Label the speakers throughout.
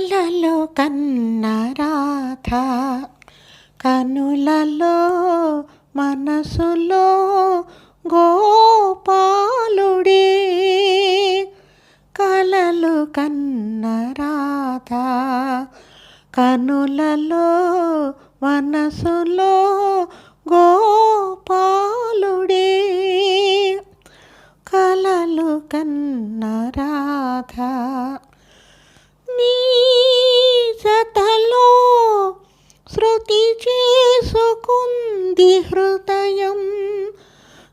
Speaker 1: కలలో కన్న రాధ కనులలో మనసులో గోపాలుడే కలలు కన్న రాధ కనులలో మనసులో గోపాలుడే కలలు కన్న రాధ నీ జతలో శృతి చేసుకుంది హృదయం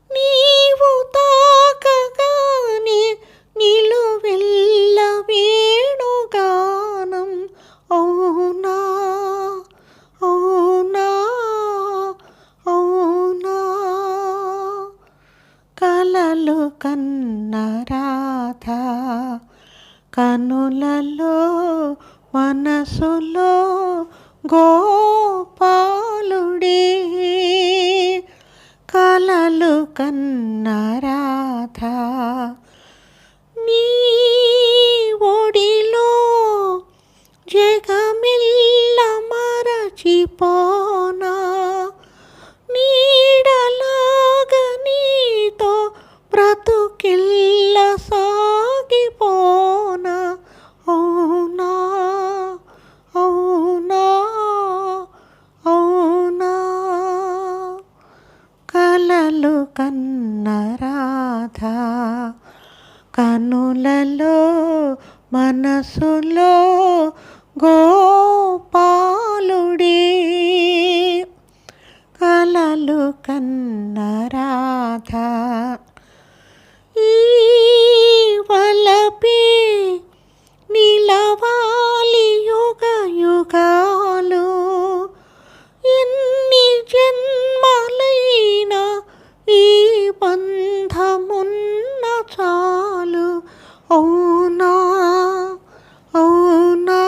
Speaker 1: నీవు తాకగానే నిలువెల్ల వేణుగానం అవునా అవునా అవునా కలలు కన్న రాధ కనులలో మనసులో గోపాలుడే కలలు కన్న రాధ నీ ఒడిలో జగమెల్ల మరచిపోనా నీడలాగా నీతో బ్రతుకిల్ల సాగిపోనా అవునా అవునా అవునా కలలు కన్న రాధ కనులలో మనసులో గోపాలుడే కలలు కన్న రాధ ఈ వలపే నిలవాలి యుగ యుగాలు ఎన్ని జన్మలైనా ఈ బంధమున్న చాలు అవునా అవునా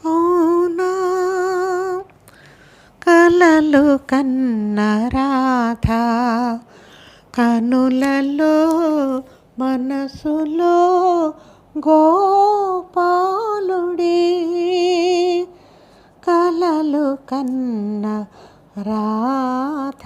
Speaker 1: అవునా కలలు కన్న రాధ కనులలో మనసులో గోపాలుడే కలలు కన్న రాధ